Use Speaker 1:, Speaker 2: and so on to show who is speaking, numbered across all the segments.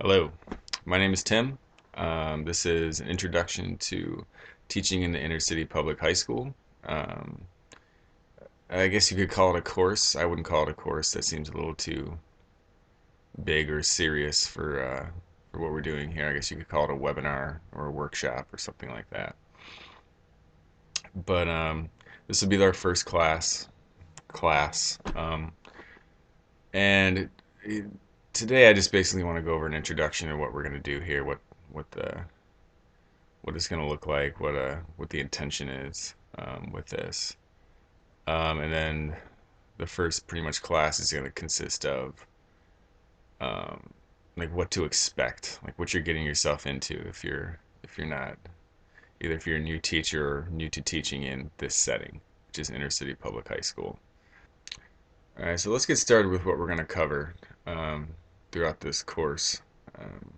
Speaker 1: Hello, my name is Tim. This is an introduction to teaching in the inner city public high school. Um, I guess you could call it a course. I wouldn't call it a course. That seems a little too big or serious for what we're doing here. I guess you could call it a webinar or a workshop or something like that. But this will be our first class. And it, Today I just basically want to go over an introduction to what we're going to do here, what the what it's going to look like, what the intention is with this, and then the first pretty much class is going to consist of um, like what to expect, like what you're getting yourself into if you're not either if you're a new teacher or new to teaching in this setting, which is inner city public high school. All right, so let's get started with what we're going to cover um, throughout this course. Um,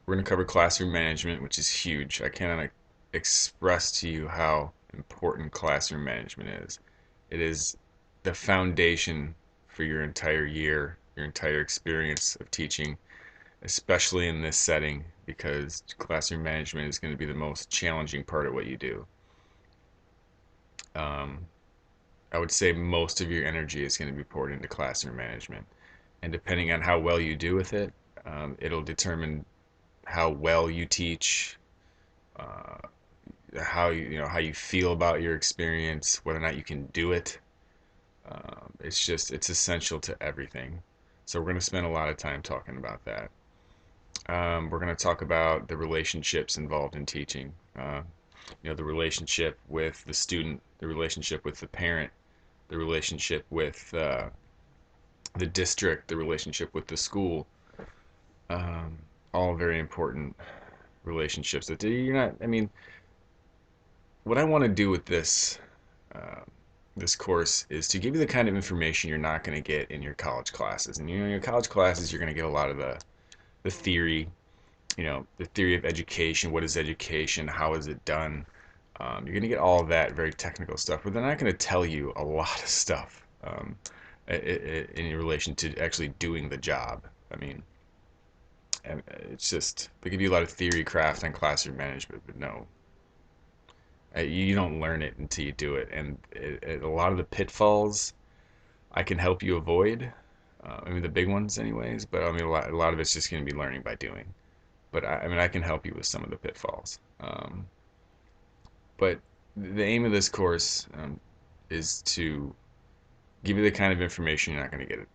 Speaker 1: We're going to cover classroom management, which is huge. I cannot express to you how important classroom management is. It is the foundation for your entire year, your entire experience of teaching, especially in this setting, because classroom management is going to be the most challenging part of what you do. Um, I would say most of your energy is going to be poured into classroom management. And depending on how well you do with it, it'll determine how well you teach, uh, how how you feel about your experience, whether or not you can do it. It's essential to everything. So we're going to spend a lot of time talking about that. We're going to talk about the relationships involved in teaching. The relationship with the student, the relationship with the parent, the relationship with the district, the relationship with the school. Um, all very important relationships. That you're not. I mean, what I want to do with uh, this course is to give you the kind of information you're not going to get in your college classes. And in your college classes, you're going to get a lot of the theory, the theory of education. What is education? How is it done? You're going to get all of that very technical stuff, but they're not going to tell you a lot of stuff in relation to actually doing the job. I mean, it's just they give you a lot of theory craft and classroom management, but no, you don't learn it until you do it. And a lot of the pitfalls I can help you avoid. I mean, the big ones, anyways. But I mean, a lot of it's just going to be learning by doing. But I mean, I can help you with some of the pitfalls. But the aim of this course is to give you the kind of information you're not going to get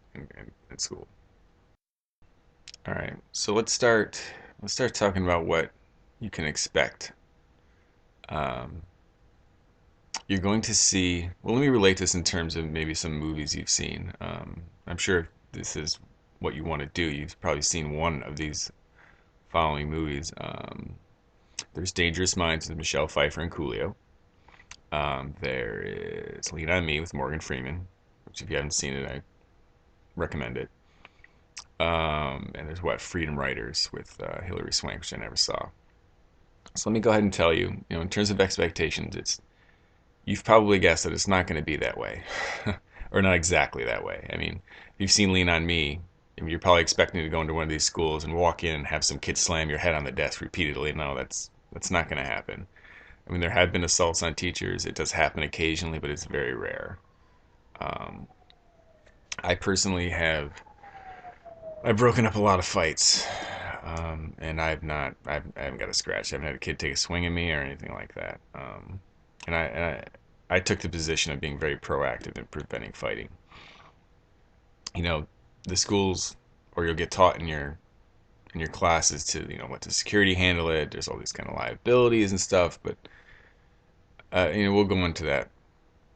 Speaker 1: in school. All right, so Let's start talking about what you can expect. Um, you're going to see. Well, let me relate this in terms of maybe some movies you've seen. I'm sure if this is what you want to do, you've probably seen one of these following movies. There's Dangerous Minds with Michelle Pfeiffer and Coolio. There is Lean on Me with Morgan Freeman, which if you haven't seen it, I recommend it. And there's Freedom Writers with Hilary Swank, which I never saw. So let me go ahead and tell you, in terms of expectations, you've probably guessed that it's not going to be that way, or not exactly that way. I mean, if you've seen Lean on Me, I mean, you're probably expecting to go into one of these schools and walk in and have some kid slam your head on the desk repeatedly. No, that's not going to happen. I mean, there have been assaults on teachers. It does happen occasionally, but it's very rare. Um, I personally I've broken up a lot of fights, and I haven't got a scratch. I haven't had a kid take a swing at me or anything like that. I took the position of being very proactive in preventing fighting. You know, the schools, or you'll get taught in your classes to let the security handle it. There's all these kind of liabilities and stuff, but we'll go into that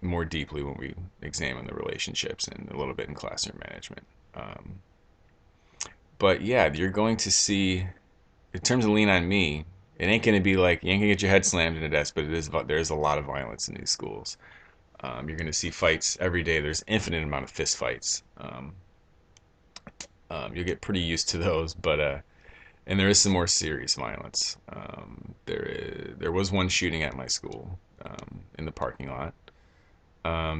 Speaker 1: more deeply when we examine the relationships and a little bit in classroom management. Um, but yeah, you're going to see in terms of Lean on Me, it ain't gonna be like you ain't gonna get your head slammed in a desk, but there is a lot of violence in these schools. You're gonna see fights every day. There's infinite amount of fist fights. You'll get pretty used to those, but and there is some more serious violence. There was one shooting at my school in the parking lot.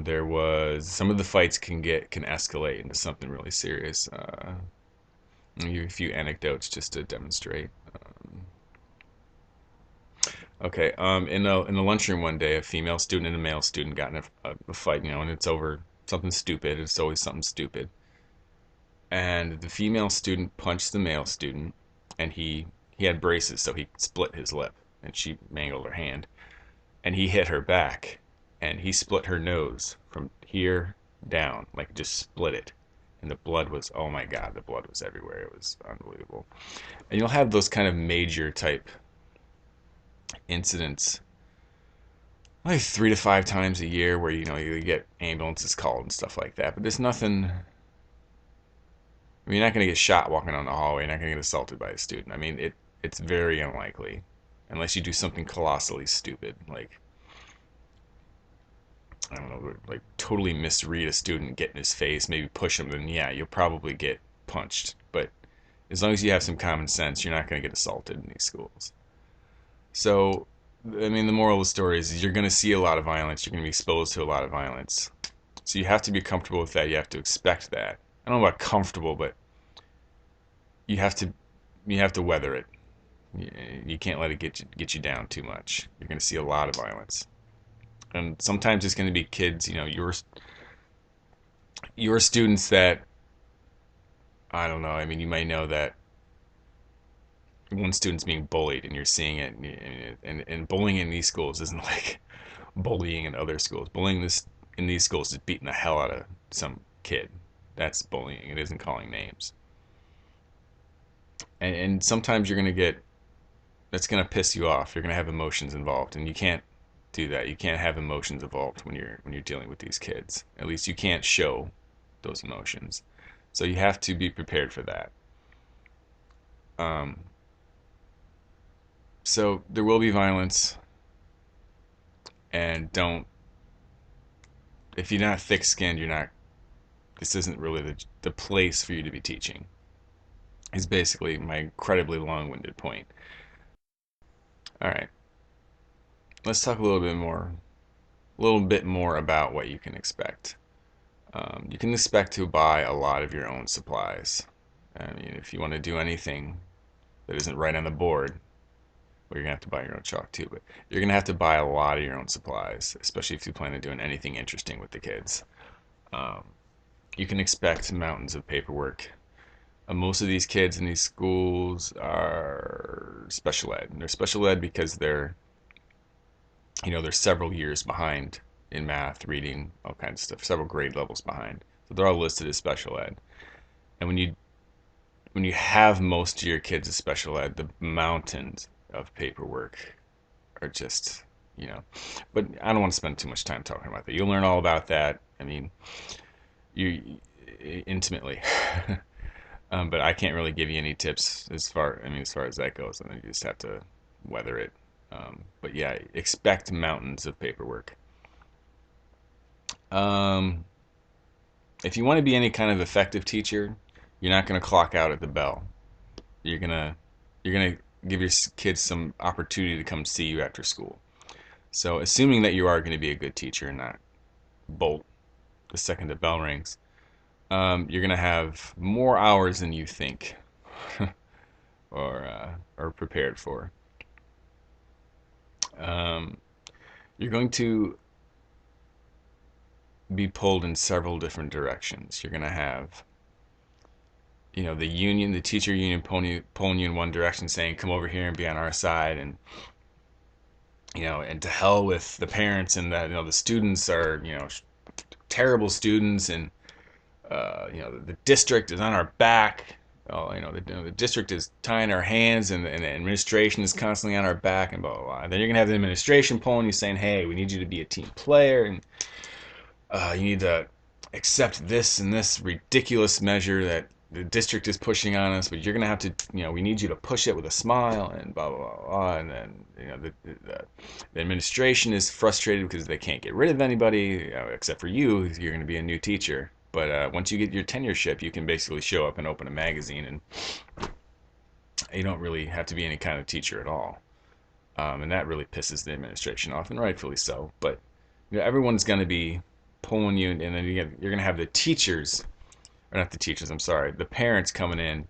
Speaker 1: There was some of the fights can escalate into something really serious. I'll give you a few anecdotes just to demonstrate. Okay, in the lunchroom one day, a female student and a male student got in a fight, and it's over something stupid. It's always something stupid. And the female student punched the male student, and he had braces, so he split his lip, and she mangled her hand. And he hit her back, and he split her nose from here down, like just split it. And the blood was, oh my God, the blood was everywhere. It was unbelievable. And you'll have those kind of major type incidents like 3 to 5 times a year where you get ambulances called and stuff like that. But there's nothing. I mean, you're not going to get shot walking down the hallway. You're not going to get assaulted by a student. I mean, it's very unlikely, unless you do something colossally stupid, like I don't know, like totally misread a student, get in his face, maybe push him. Then yeah, you'll probably get punched. But as long as you have some common sense, you're not going to get assaulted in these schools. So, I mean, the moral of the story is you're going to see a lot of violence. You're going to be exposed to a lot of violence. So you have to be comfortable with that. You have to expect that. I don't know about comfortable, but you have to weather it. You can't let it get you down too much. You're going to see a lot of violence, and sometimes it's going to be kids. Your students that I don't know. I mean, you might know that one student's being bullied, and you're seeing it, and bullying in these schools isn't like bullying in other schools. Bullying this in these schools is beating the hell out of some kid. That's bullying. It isn't calling names. And sometimes you're gonna get that's gonna piss you off. You're gonna have emotions involved, and you can't do that. You can't have emotions involved when you're dealing with these kids. At least you can't show those emotions. So you have to be prepared for that. Um, so there will be violence, and don't if you're not thick-skinned, you're not. This isn't really the place for you to be teaching. Is basically my incredibly long-winded point. All right, let's talk a little bit more about what you can expect. You can expect to buy a lot of your own supplies. I mean, if you want to do anything that isn't right on the board, well, you're gonna have to buy your own chalk too. But you're gonna have to buy a lot of your own supplies, especially if you plan on doing anything interesting with the kids. Um, you can expect mountains of paperwork. Most of these kids in these schools are special ed. And they're special ed because they're several years behind in math, reading, all kinds of stuff, several grade levels behind. So they're all listed as special ed. And when you have most of your kids as special ed, the mountains of paperwork are just, you know. But I don't want to spend too much time talking about that. You'll learn all about that. I mean, you intimately. But I can't really give you any tips as far as that goes. And you just have to weather it. But yeah, expect mountains of paperwork. Um, if you want to be any kind of effective teacher, you're not going to clock out at the bell. You're gonna you're gonna give your kids some opportunity to come see you after school. So, assuming that you are going to be a good teacher and not bolt the second the bell rings, you're going to have more hours than you think or prepared for. Um, you're going to be pulled in several different directions. You're going to have, the teacher union pulling you in one direction, saying, "Come over here and be on our side," and to hell with the parents, and that the students are terrible students, and the district is on our back. Oh, the district is tying our hands, and the administration is constantly on our back, and blah blah blah. And then you're gonna have the administration pulling you, saying, "Hey, we need you to be a team player, and you need to accept this and this ridiculous measure that the district is pushing on us, but you're gonna have to, we need you to push it with a smile," and blah blah blah, blah. And then the administration is frustrated because they can't get rid of anybody except for you. You're gonna be a new teacher. But once you get your tenureship, you can basically show up and open a magazine, and you don't really have to be any kind of teacher at all. And that really pisses the administration off, and rightfully so. But everyone's going to be pulling you, and then you're going to have the teachers, or not the teachers, I'm sorry, the parents coming in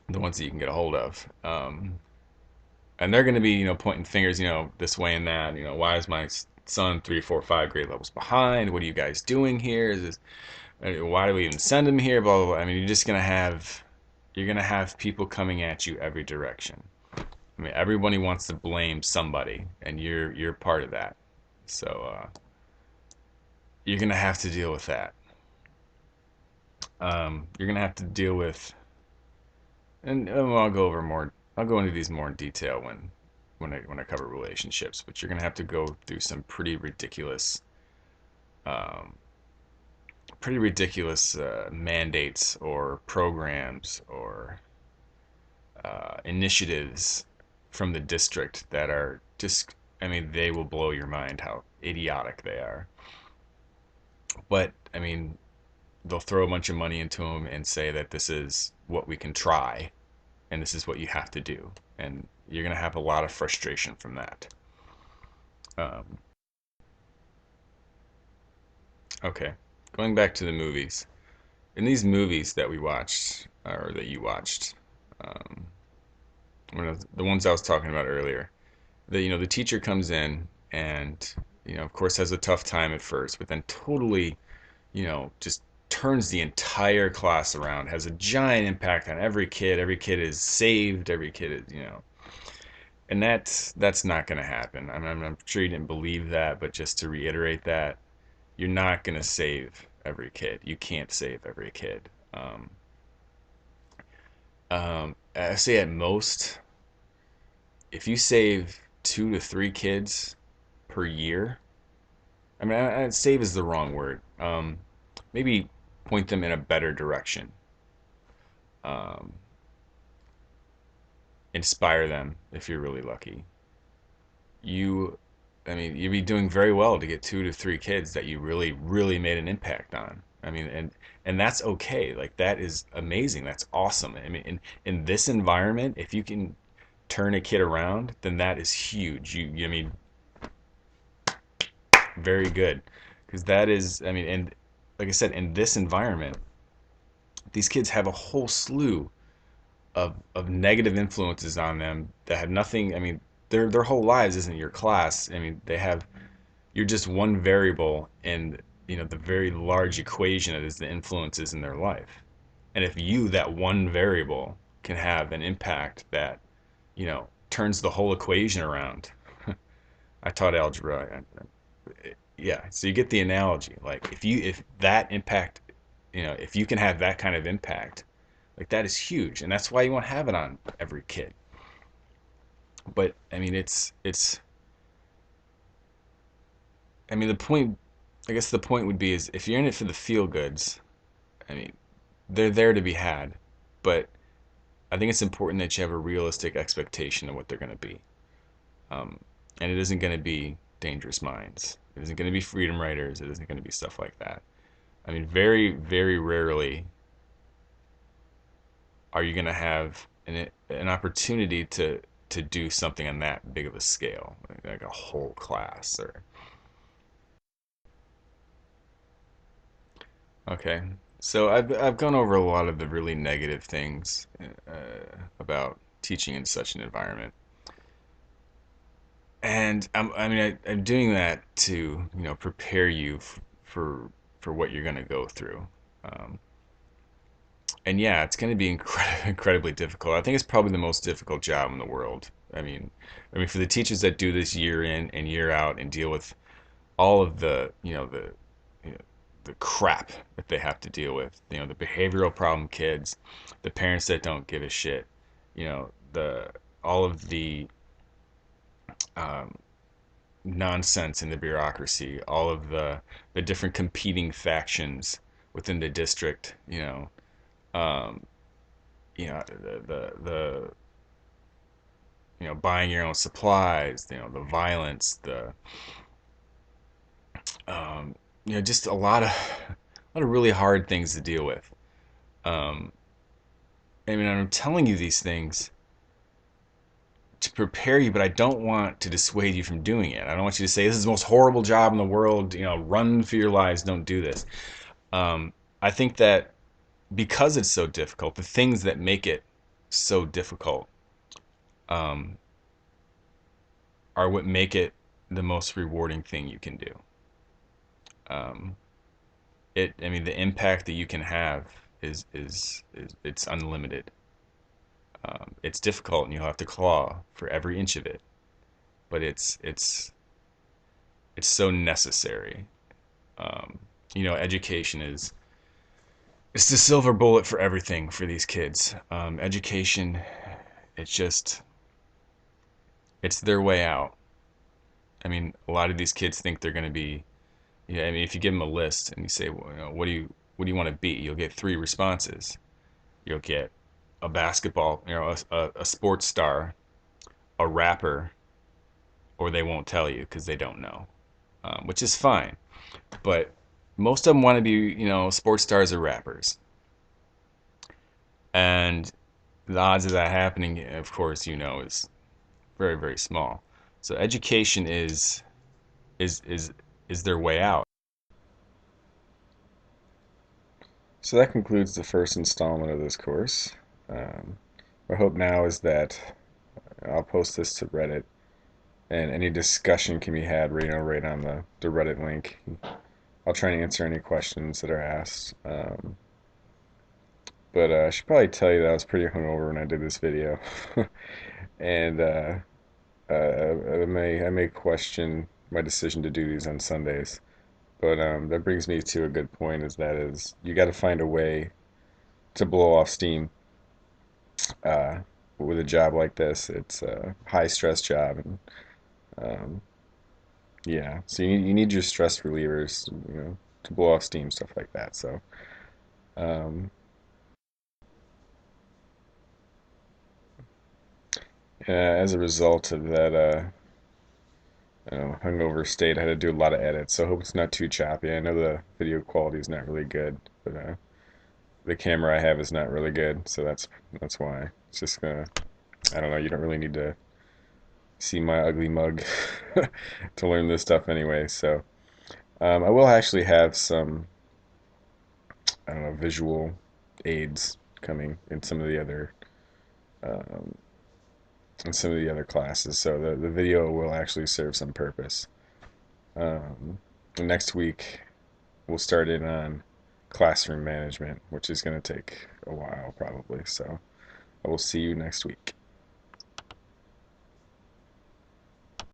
Speaker 1: the ones that you can get a hold of. And they're going to be, pointing fingers, this way and that. Why is my son 3, 4, 5 grade levels behind? What are you guys doing here? Is this, why do we even send him here? Blah blah blah. I mean, you're gonna have people coming at you every direction. I mean, everybody wants to blame somebody, and you're part of that. So you're gonna have to deal with that. You're gonna have to deal with, and I'll go over more. I'll go into these more in detail when I cover relationships. But you're gonna have to go through some um, pretty ridiculous mandates or programs or initiatives from the district that are just. I mean, they will blow your mind how idiotic they are. But I mean, they'll throw a bunch of money into them and say that this is what we can try and this is what you have to do. And you're going to have a lot of frustration from that. Um, okay, going back to the movies. In these movies that we watched, or that you watched, um, one of the ones I was talking about earlier, the teacher comes in and of course has a tough time at first, but then totally just turns the entire class around, has a giant impact on every kid. Every kid is saved. Every kid is, and that's not going to happen. I'm sure you didn't believe that, but just to reiterate that, you're not going to save every kid. You can't save every kid. I say at most, if you save 2 to 3 kids per year, I mean, save is the wrong word. Maybe point them in a better direction. Um, inspire them if you're really lucky. You, I mean, you'd be doing very well to get 2 to 3 kids that you really, really made an impact on. I mean, and that's okay. Like that is amazing. That's awesome. I mean, in this environment, if you can turn a kid around, then that is huge. I mean, very good, because that is, I mean, and like I said, in this environment, these kids have a whole slew of negative influences on them that have nothing. I mean, their whole lives isn't your class. I mean, you're just one variable in the very large equation that is the influences in their life. And if you, that one variable, can have an impact that turns the whole equation around. I taught algebra. Yeah, so you get the analogy. Like if that impact, if you can have that kind of impact, like that is huge, and that's why you won't have it on every kid. But I mean, it's. I mean, the point. I guess the point would be is if you're in it for the feel goods. I mean, they're there to be had, but I think it's important that you have a realistic expectation of what they're going to be. Um, and it isn't going to be Dangerous Minds. It isn't going to be Freedom Writers. It isn't going to be stuff like that. I mean, very, very rarely are you going to have an opportunity to do something on that big of a scale, like a whole class or. Okay, so I've gone over a lot of the really negative things about teaching in such an environment, and I mean I'm doing that to prepare you for what you're going to go through. Um, and yeah, it's going to be incredibly difficult. I think it's probably the most difficult job in the world. I mean, for the teachers that do this year in and year out and deal with all of you know, the crap that they have to deal with. The behavioral problem kids, the parents that don't give a shit. The all of the um, nonsense in the bureaucracy, all of the different competing factions within the district. Um, the buying your own supplies, the violence, the um, just a lot of really hard things to deal with. Um, I mean, I'm telling you these things to prepare you, but I don't want to dissuade you from doing it. I don't want you to say this is the most horrible job in the world. Run for your lives. Don't do this. I think that because it's so difficult, the things that make it so difficult um, are what make it the most rewarding thing you can do. Um, I mean, the impact that you can have is it's unlimited. It's difficult, and you'll have to claw for every inch of it, but it's so necessary. Um, education is it's the silver bullet for everything for these kids. Education, it's just it's their way out. I mean, a lot of these kids think they're going to be. Yeah, I mean, if you give them a list and you say, well, what do you want to be? You'll get three responses. You'll get a basketball, a sports star, a rapper, or they won't tell you because they don't know, which is fine. But most of them want to be, sports stars or rappers, and the odds of that happening, of course, is very, very small. So education is is is their way out. So that concludes the first installment of this course. Um, my hope now is that I'll post this to Reddit, and any discussion can be had, right on the Reddit link. I'll try and answer any questions that are asked. But I should probably tell you that I was pretty hungover when I did this video, and I may question my decision to do these on Sundays. But that brings me to a good point. Is you got to find a way to blow off steam uh, with a job like this. It's a high stress job, and um, yeah, so you need your stress relievers, to blow off steam, stuff like that. So um, as a result of that, hungover state, I had to do a lot of edits. So I hope it's not too choppy. I know the video quality is not really good, but the camera I have is not really good, so that's why. It's just gonna. I don't know. You don't really need to see my ugly mug to learn this stuff anyway. So I will actually have some, I don't know, visual aids coming um, in some of the other classes. So the video will actually serve some purpose. Um, Next week we'll start in on classroom management, which is going to take a while probably. So I will see you next week.